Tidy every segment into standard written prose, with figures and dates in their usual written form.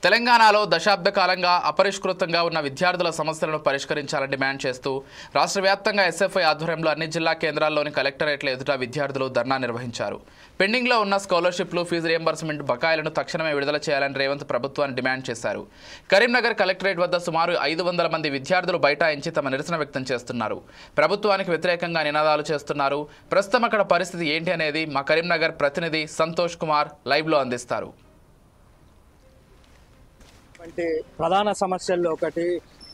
తెలంగాణలో దశాబ్ద కాలంగా అపరిష్కృతంగా ఉన్న విద్యార్థుల సమస్యలను పరిష్కరించాలని డిమాండ్ చేస్తూ రాష్ట్ర వ్యాప్తంగా ఎస్ఎఫ్ఐ ఆధ్వర్యంలో అన్ని జిల్లా కేంద్రాల్లోని కలెక్టరేట్ల ఎదుట విద్యార్థులు ధర్నా నిర్వహించారు. పెండింగ్లో ఉన్న స్కాలర్షిప్లు, ఫీజు రియంబర్స్మెంట్ బకాయిలను తక్షణమే విడుదల చేయాలని రేవంత్ ప్రభుత్వాన్ని డిమాండ్ చేశారు. కరీంనగర్ కలెక్టరేట్ వద్ద సుమారు 500 మంది విద్యార్థులు బైఠాయించి తమ నిరసన వ్యక్తం చేస్తున్నారు. ప్రభుత్వానికి వ్యతిరేకంగా నినాదాలు చేస్తున్నారు. ప్రస్తుతం అక్కడ పరిస్థితి ఏంటి అనేది మా కరీంనగర్ ప్రతినిధి సంతోష్ కుమార్ లైవ్లో అందిస్తారు. ప్రధాన సమస్యల్లో ఒకటి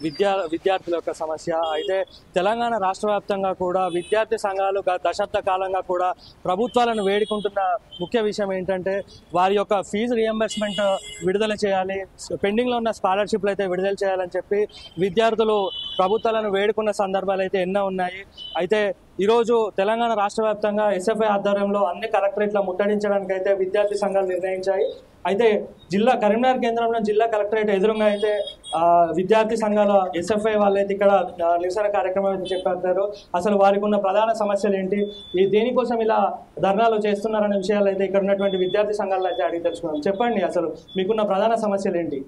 విద్యార్థుల యొక్క సమస్య అయితే తెలంగాణ రాష్ట్ర వ్యాప్తంగా కూడా విద్యార్థి సంఘాలు దశాబ్ద కాలంగా కూడా ప్రభుత్వాలను వేడుకుంటున్న ముఖ్య విషయం ఏంటంటే వారి యొక్క ఫీజు రియంబర్స్మెంట్ విడుదల చేయాలి, పెండింగ్లో ఉన్న స్కాలర్షిప్లు అయితే విడుదల చేయాలని చెప్పి విద్యార్థులు ప్రభుత్వాలను వేడుకున్న సందర్భాలు అయితే ఎన్నో ఉన్నాయి. అయితే ఈరోజు తెలంగాణ రాష్ట్ర వ్యాప్తంగా ఎస్ఎఫ్ఐ ఆధ్వర్యంలో అన్ని కలెక్టరేట్ల ముట్టడించడానికి అయితే విద్యార్థి సంఘాలు నిర్ణయించాయి. అయితే కరీంనగర్ కేంద్రంలో జిల్లా కలెక్టరేట్ ఎదురుగా అయితే విద్యార్థి సంఘాల ఎస్ఎఫ్ఐ వాళ్ళైతే ఇక్కడ నిరసన కార్యక్రమం అయితే చెప్పారు. అసలు వారికి ఉన్న ప్రధాన సమస్యలు ఏంటి, దేనికోసం ఇలా ధర్నాలు చేస్తున్నారనే విషయాలు అయితే ఇక్కడ ఉన్నటువంటి విద్యార్థి సంఘాలు అయితే అడిగి తెలుసుకున్నాం. చెప్పండి, అసలు మీకున్న ప్రధాన సమస్యలు ఏంటి?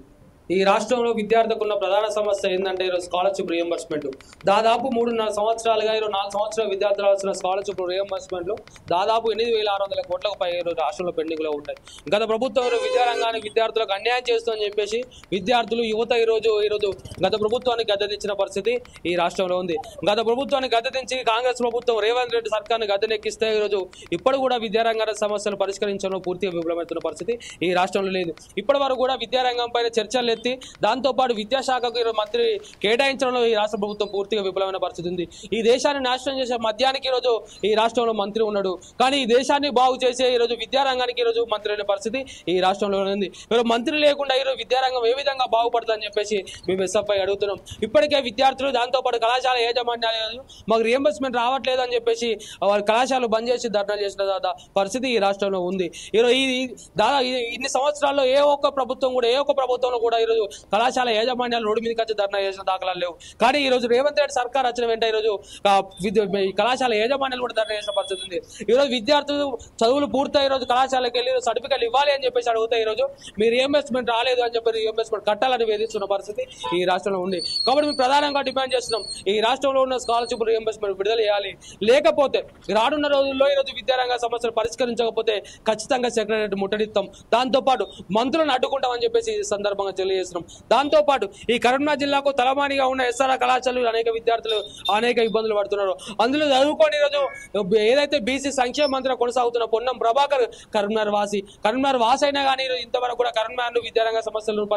ఈ రాష్ట్రంలో విద్యార్థులకు ఉన్న ప్రధాన సమస్య ఏంటంటే ఈరోజు స్కాలర్షిప్ రియంబర్స్మెంట్. దాదాపు 3.5 సంవత్సరాలుగా 4 సంవత్సరాల విద్యార్థులు రావాల్సిన స్కాలర్షిప్ రియంబర్స్మెంట్లు దాదాపు 8,600 కోట్లకు పై రాష్ట్రంలో పెండింగ్లో ఉంటాయి. గత ప్రభుత్వం విద్యారంగానికి విద్యార్థులకు అన్యాయం చేస్తుందని చెప్పేసి విద్యార్థులు యువత ఈరోజు గత ప్రభుత్వానికి గద్దెదించిన పరిస్థితి ఈ రాష్ట్రంలో ఉంది. గత ప్రభుత్వాన్ని గద్దెదించి కాంగ్రెస్ ప్రభుత్వం రేవంత్ రెడ్డి సర్కార్ని గద్దెనెక్కిస్తే ఈరోజు ఇప్పుడు కూడా విద్యారంగ సమస్యలు పరిష్కరించడంలో పూర్తిగా విఫలమవుతున్న పరిస్థితి ఈ రాష్ట్రంలో లేదు. ఇప్పటి వరకు కూడా విద్యారంగం పైన చర్చలు ఎత్తి దాంతోపాటు విద్యాశాఖకు మంత్రి కేటాయించడంలో ఈ రాష్ట్ర ప్రభుత్వం పూర్తిగా విఫలమైన పరిస్థితి ఉంది. ఈ దేశాన్ని నాశనం చేసే మద్యానికి ఈరోజు ఈ రాష్ట్రంలో మంత్రి ఉన్నాడు, కానీ ఈ దేశాన్ని బాగు చేసే ఈరోజు విద్యారంగానికి ఈరోజు మంత్రి అనే పరిస్థితి ఈ రాష్ట్రంలో ఉంది. ఈరోజు మంత్రి లేకుండా ఈరోజు విద్యారంగం ఏ విధంగా బాగుపడుతుందని చెప్పేసి మేము ఎస్ఎఫ్ఐ అడుగుతున్నాం. ఇప్పటికే విద్యార్థులు దాంతోపాటు కళాశాల యాజమాన్యాలు మాకు రియంబర్స్మెంట్ రావట్లేదు అని చెప్పేసి వారి కళాశాలలు బంద్ చేసి ధర్నా చేసిన పరిస్థితి ఈ రాష్ట్రంలో ఉంది. ఈరోజు ఇన్ని సంవత్సరాల్లో ఏ ఒక్క ప్రభుత్వంలో కూడా ఈరోజు కళాశాల యాజమాన్యాలు రోడ్డు మీదకి వచ్చి ధర్నా చేసిన దాఖలాలు లేవు. కానీ ఈరోజు రేవంత్ రెడ్డి సర్కార్ వచ్చిన వెంట ఈరోజు కళాశాల యాజమాన్యాలు కూడా ధర్నా చేసిన పరిస్థితి ఉంది. ఈరోజు విద్యార్థులు చదువులు పూర్తయి ఈరోజు కళాశాలకు వెళ్ళి సర్టిఫికెట్ ఇవ్వాలి అని చెప్పేసి అడిగితే ఈరోజు మీ రియంబర్స్మెంట్ రాలేదు అని చెప్పి రియంబర్స్మెంట్ కట్టాలని వేధిస్తున్న పరిస్థితి ఈ రాష్ట్రంలో ఉంది. కాబట్టి మేము ప్రధానంగా డిమాండ్ చేస్తున్నాం, ఈ రాష్ట్రంలో ఉన్న స్కాలర్షిప్ రియంబర్స్మెంట్ విడుదల చేయాలి. లేకపోతే రానున్న రోజుల్లో ఈరోజు విద్యారంగ సమస్యలు పరిష్కరించకపోతే ఖచ్చితంగా సెక్రటరీ ముట్టడిస్తాం, దాంతోపాటు మంత్రులను అడ్డుకుంటామని చెప్పేసి ఈ సందర్భంగా తెలియజేస్తున్నాం. దాంతోపాటు ఈ కరీంనగర్ జిల్లాకు తలమానిగా ఉన్న ఎస్ఆర్ఆర్ కళాశాలలో అనేక విద్యార్థులు అనేక ఇబ్బందులు పడుతున్నారు. అందులో చదువుకొని ఈరోజు ఏదైతే బీసీ సంక్షేమ మంత్రిగా కొనసాగుతున్న పొన్నం ప్రభాకర్ కరీంనగర్ వాసి అయినా కానీ ఇంతవరకు కూడా కరీంనగర్ విద్యారంగ సమస్యలను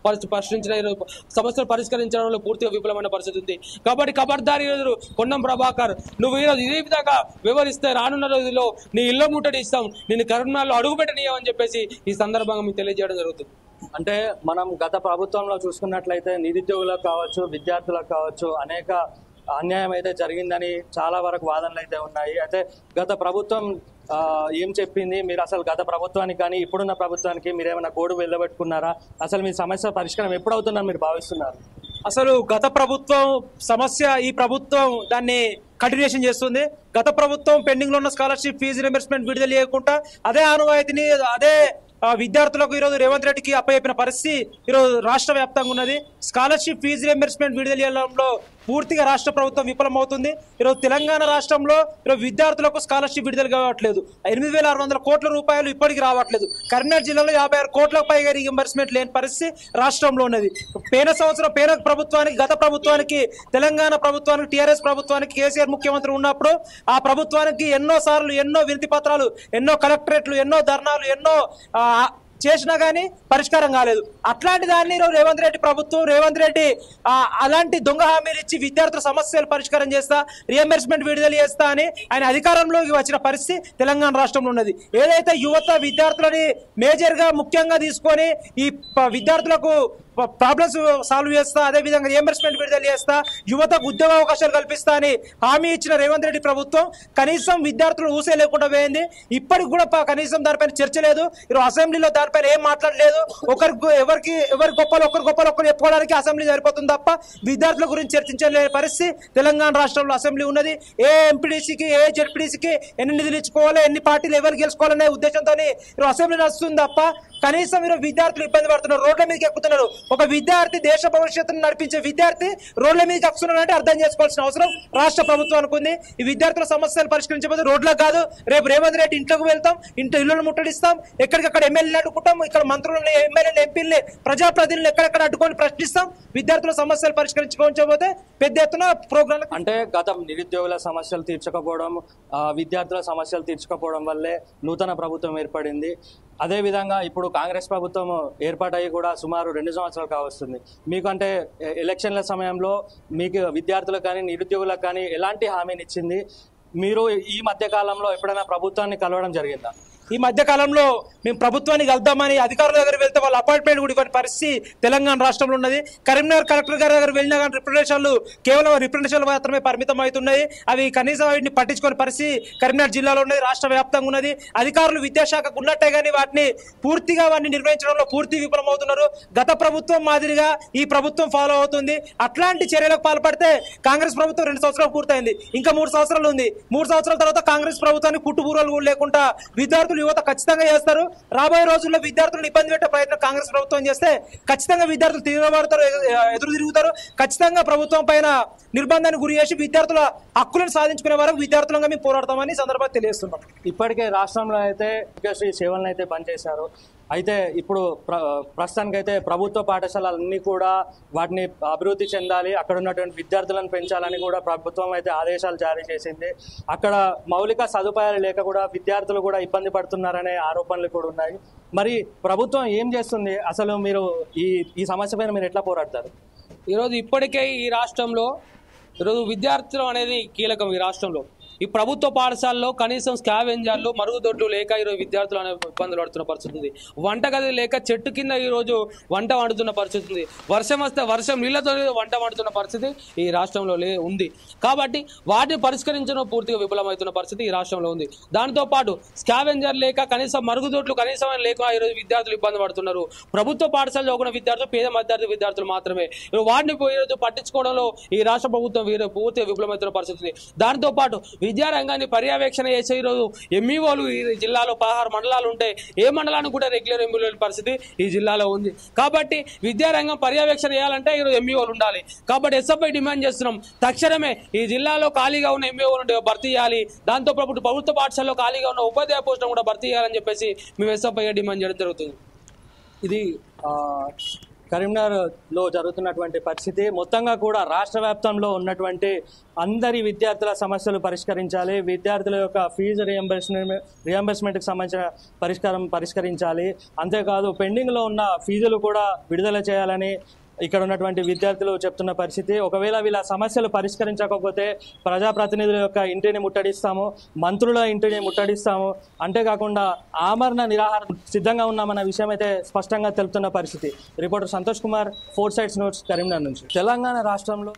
పరిష్కరించిన సమస్యలు పరిష్కరించడంలో పూర్తిగా విఫలమైన పరిస్థితి ఉంది. కాబట్టి ఖబర్దార్ ఈరోజు పొన్నం ప్రభాకర్, నువ్వు ఈరోజు ఇదే విధంగా వివరిస్తే రానున్న రోజుల్లో నీ ఇళ్ల ముట్టడి ఇస్తాం, నేను కరీంనగర్లో అడుగుపెట్టనీయమని చెప్పేసి ఈ సందర్భంగా మీకు తెలియజేయడం జరుగుతుంది. అంటే మనం గత ప్రభుత్వంలో చూసుకున్నట్లయితే నిరుద్యోగులకు కావచ్చు, విద్యార్థులకు కావచ్చు అనేక అన్యాయం అయితే జరిగిందని చాలా వరకు వాదనలు అయితే ఉన్నాయి. అయితే గత ప్రభుత్వం ఏం చెప్పింది, మీరు అసలు గత ప్రభుత్వానికి కానీ ఇప్పుడున్న ప్రభుత్వానికి మీరు ఏమైనా గోడు వెళ్ళబెట్టుకున్నారా? అసలు మీ సమస్య పరిష్కారం ఎప్పుడవుతుందని మీరు భావిస్తున్నారు? అసలు గత ప్రభుత్వం సమస్య ఈ ప్రభుత్వం దాన్ని కంటిన్యూషన్ చేస్తుంది. గత ప్రభుత్వం పెండింగ్ లో ఉన్న స్కాలర్షిప్ ఫీజు రియంబర్స్మెంట్ విడుదల చేయకుండా అదే ఆనవాయితీని అదే విద్యార్థులకు ఈరోజు రేవంత్ రెడ్డికి అప్పచెప్పిన పరిస్థితి ఈరోజు రాష్ట్ర వ్యాప్తంగా ఉన్నది. స్కాలర్షిప్ ఫీజు రియంబర్స్మెంట్ విడుదల చేయడంలో పూర్తిగా రాష్ట్ర ప్రభుత్వం విఫలమవుతుంది. ఈరోజు తెలంగాణ రాష్ట్రంలో ఈరోజు విద్యార్థులకు స్కాలర్షిప్ విడుదల కావట్లేదు. 8,600 కోట్ల రూపాయలు ఇప్పటికి రావట్లేదు. కరీంనగర్ జిల్లాలో 56 కోట్లకు పైగా రియంబర్స్మెంట్ లేని పరిస్థితి రాష్ట్రంలో ఉన్నది. పోయిన ప్రభుత్వానికి గత ప్రభుత్వానికి తెలంగాణ ప్రభుత్వానికి టీఆర్ఎస్ ప్రభుత్వానికి కేసీఆర్ ముఖ్యమంత్రి ఉన్నప్పుడు ఆ ప్రభుత్వానికి ఎన్నోసార్లు ఎన్నో వినతి పత్రాలు, ఎన్నో కలెక్టరేట్లు, ఎన్నో ధర్నాలు, ఎన్నో చేసినా కానీ పరిష్కారం కాలేదు. అట్లాంటి దాన్ని రేవంత్ రెడ్డి అలాంటి దొంగ హామీలు ఇచ్చి విద్యార్థుల సమస్యలు పరిష్కారం చేస్తా, రియంబర్స్మెంట్ విడుదల చేస్తా అని ఆయన అధికారంలోకి వచ్చిన పరిస్థితి తెలంగాణ రాష్ట్రంలో ఉన్నది. ఏదైతే యువత విద్యార్థులని మేజర్గా ముఖ్యంగా తీసుకొని ఈ విద్యార్థులకు ప్రాబ్లమ్స్ సాల్వ్ చేస్తా, అదే విధంగా రియంబర్స్మెంట్ విడుదల చేస్తా, యువతకు ఉద్యోగ అవకాశాలు కల్పిస్తా అని హామీ ఇచ్చిన రేవంత్ రెడ్డి ప్రభుత్వం కనీసం విద్యార్థులు ఊసే లేకుండా పోయింది. ఇప్పటికి కూడా కనీసం దానిపైన చర్చ లేదు. ఈరోజు అసెంబ్లీలో దానిపైన ఏం మాట్లాడలేదు. ఎవరి గొప్పలు ఒకరు చెప్పుకోవడానికి అసెంబ్లీ సరిపోతుంది తప్ప విద్యార్థుల గురించి చర్చించలే పరిస్థితి తెలంగాణ రాష్ట్రంలో అసెంబ్లీ ఉన్నది. ఏ ఎంపీడీసీకి ఏ జెడ్పీడీసీకి ఎన్ని నిధులు ఇచ్చుకోవాలి, ఎన్ని పార్టీలు ఎవరు గెలుచుకోవాలనే ఉద్దేశంతో ఈరోజు అసెంబ్లీ నడుస్తుంది తప్ప కనీసం ఈరోజు విద్యార్థులు ఇబ్బంది పడుతున్నారు, రోడ్ల మీదకి ఎక్కుతున్నారు. ఒక విద్యార్థి దేశ భవిష్యత్తును నడిపించే విద్యార్థి రోడ్ల మీదకి ఎక్కుతున్నారంటే అర్థం చేసుకోవాల్సిన అవసరం రాష్ట్ర ప్రభుత్వానికి ఉంది. ఈ విద్యార్థుల సమస్యలు పరిష్కరించబోతే రోడ్లకు కాదు, రేపు రేవంత్ రెడ్డి ఇంట్లోకి వెళ్తాం, ఇల్లును ముట్టడిస్తాం, ఎక్కడికక్కడ ఎమ్మెల్యేలు అడ్డుకుంటాం, ఇక్కడ మంత్రులను ఎమ్మెల్యేలు ఎంపీలని ప్రజాప్రతినిధులు ఎక్కడెక్కడ అడ్డుకొని ప్రశ్నిస్తాం. విద్యార్థుల సమస్యలు పరిష్కరించుకోకపోతే పెద్ద ఎత్తున ప్రోగ్రాం అంటే గతం నిరుద్యోగుల సమస్యలు తీర్చకపోవడం, విద్యార్థుల సమస్యలు తీర్చకపోవడం వల్లే నూతన ప్రభుత్వం ఏర్పడింది. అదేవిధంగా ఇప్పుడు కాంగ్రెస్ ప్రభుత్వం ఏర్పాటయ్యి కూడా సుమారు 2 సంవత్సరాలు కావస్తుంది. మీకు అంటే ఎలక్షన్ల సమయంలో మీకు విద్యార్థులకు కానీ నిరుద్యోగులకు కానీ ఎలాంటి హామీని ఇచ్చింది? మీరు ఈ మధ్య కాలంలో ఎప్పుడైనా ప్రభుత్వాన్ని కలవడం జరిగిందా? ఈ మధ్య కాలంలో మేము ప్రభుత్వాన్ని కలుద్దామని అధికారుల దగ్గర వెళ్తే వాళ్ళ అపాయింట్మెంట్ కూడా ఇవ్వని పరిస్థితి తెలంగాణ రాష్ట్రంలో ఉన్నది. కరీంనగర్ కలెక్టర్ గారి దగ్గర వెళ్ళినా కానీ కేవలం రిప్రజెంటేషన్లు మాత్రమే పరిమితం అవుతున్నాయి. అవి కనీసం వాటిని పట్టించుకునే పరిస్థితి కరీంనగర్ జిల్లాలో ఉన్నది, రాష్ట్ర వ్యాప్తంగా ఉన్నది. అధికారులు విద్యాశాఖకు ఉన్నట్టే కానీ పూర్తిగా వాటిని నిర్వహించడంలో పూర్తి విఫలమవుతున్నారు. గత ప్రభుత్వం మాదిరిగా ఈ ప్రభుత్వం ఫాలో అవుతుంది. అట్లాంటి చర్యలకు పాల్పడితే కాంగ్రెస్ ప్రభుత్వం 2 సంవత్సరాలు పూర్తయింది, ఇంకా 3 సంవత్సరాలు ఉంది. 3 సంవత్సరాల తర్వాత కాంగ్రెస్ ప్రభుత్వాన్ని కుట్టుబూరలు కూడా లేకుండా విద్యార్థులు యువత ఖచ్చితంగా చేస్తారు. రాబోయే రోజుల్లో విద్యార్థులను ఇబ్బంది పెట్టే ప్రయత్నం కాంగ్రెస్ ప్రభుత్వం చేస్తే ఖచ్చితంగా విద్యార్థులు తిరగబడతారు, ఎదురు తిరుగుతారు. ఖచ్చితంగా ప్రభుత్వం పైన నిర్బంధానికి గురి చేసి విద్యార్థుల హక్కులను సాధించుకునే వరకు విద్యార్థులంగా మేము పోరాడతామని సందర్భంగా తెలియజేస్తున్నాం. ఇప్పటికే రాష్ట్రంలో అయితే శ్రీ సేవలను అయితే బంద్ చేశారు. అయితే ఇప్పుడు ప్రస్తుతానికైతే ప్రభుత్వ పాఠశాలలన్నీ కూడా వాటిని అభివృద్ధి చెందాలి, అక్కడ ఉన్నటువంటి విద్యార్థులను పెంచాలని కూడా ప్రభుత్వం అయితే ఆదేశాలు జారీ చేసింది. అక్కడ మౌలిక సదుపాయాలు లేక కూడా విద్యార్థులు కూడా ఇబ్బంది పడుతున్నారనే ఆరోపణలు కూడా ఉన్నాయి. మరి ప్రభుత్వం ఏం చేస్తుంది? అసలు మీరు ఈ సమస్య పైన మీరు ఎట్లా పోరాడతారు? ఈరోజు ఇప్పటికే ఈ రాష్ట్రంలో ఈరోజు విద్యార్థులు అనేది కీలకం. ఈ రాష్ట్రంలో ఈ ప్రభుత్వ పాఠశాలలో కనీసం స్కావెంజర్లు, మరుగుదొడ్లు లేక ఈరోజు విద్యార్థులు అనే ఇబ్బందులు పడుతున్న పరిస్థితి ఉంది. వంటగది లేక చెట్టు కింద ఈరోజు వంట వండుతున్న పరిస్థితి ఉంది. వర్షం వస్తే వర్షం నీళ్లతో వంట వండుతున్న పరిస్థితి ఈ రాష్ట్రంలో ఉంది. కాబట్టి వాటిని పరిష్కరించడం పూర్తిగా విఫలమవుతున్న పరిస్థితి ఈ రాష్ట్రంలో ఉంది. దాంతోపాటు స్కావెంజర్ లేక కనీసం మరుగుదొడ్లు కనీసం లేక ఈరోజు విద్యార్థులు ఇబ్బంది పడుతున్నారు. ప్రభుత్వ పాఠశాలలో చదువుకున్న విద్యార్థులు పేద మధ్యార్థి విద్యార్థులు మాత్రమే. వాటిని ఈరోజు పట్టించుకోవడంలో ఈ రాష్ట్ర ప్రభుత్వం పూర్తిగా విఫలమవుతున్న పరిస్థితి ఉంది. దాంతోపాటు విద్యారంగాన్ని పర్యవేక్షణ చేసే ఈరోజు ఎంఈఓలు ఈ జిల్లాలో 16 మండలాలు ఉంటే ఏ మండలానికి కూడా రెగ్యులర్ ఎంఈఓ పరిస్థితి ఈ జిల్లాలో ఉంది. కాబట్టి విద్యారంగం పర్యవేక్షణ చేయాలంటే ఈరోజు ఎంఈఓలు ఉండాలి. కాబట్టి ఎస్ఎఫ్ఐ డిమాండ్ చేస్తున్నాం, తక్షణమే ఈ జిల్లాలో ఖాళీగా ఉన్న ఎంఈఓలు భర్తీ చేయాలి. దాంతో ప్రభుత్వ పాఠశాలలో ఖాళీగా ఉన్న ఉపాధ్యాయ పోస్టులను కూడా భర్తీ చేయాలని చెప్పేసి మేము ఎస్ఎఫ్ఐ డిమాండ్ చేయడం జరుగుతుంది. ఇది కరీంనగర్లో జరుగుతున్నటువంటి పరిస్థితి. మొత్తంగా కూడా రాష్ట్ర వ్యాప్తంలో ఉన్నటువంటి అందరి విద్యార్థుల సమస్యలు పరిష్కరించాలి, విద్యార్థుల యొక్క ఫీజు రియంబర్స్మెంట్కి సంబంధించిన పరిష్కరించాలి. అంతేకాదు పెండింగ్లో ఉన్న ఫీజులు కూడా విడుదల చేయాలని ఇక్కడ ఉన్నటువంటి విద్యార్థులు చెప్తున్న పరిస్థితి. ఒకవేళ వీళ్ళ సమస్యలు పరిష్కరించకపోతే ప్రజాప్రతినిధుల యొక్క ఇంటిని ముట్టడిస్తాము, మంత్రుల ఇంటిని ముట్టడిస్తాము, అంతేకాకుండా ఆమరణ నిరాహారం సిద్ధంగా ఉన్నామన్న విషయం అయితే స్పష్టంగా తెలుపుతున్న పరిస్థితి. Reporter Santosh Kumar, 4 Sides Notes, Karimnagar నుంచి. తెలంగాణ రాష్ట్రంలో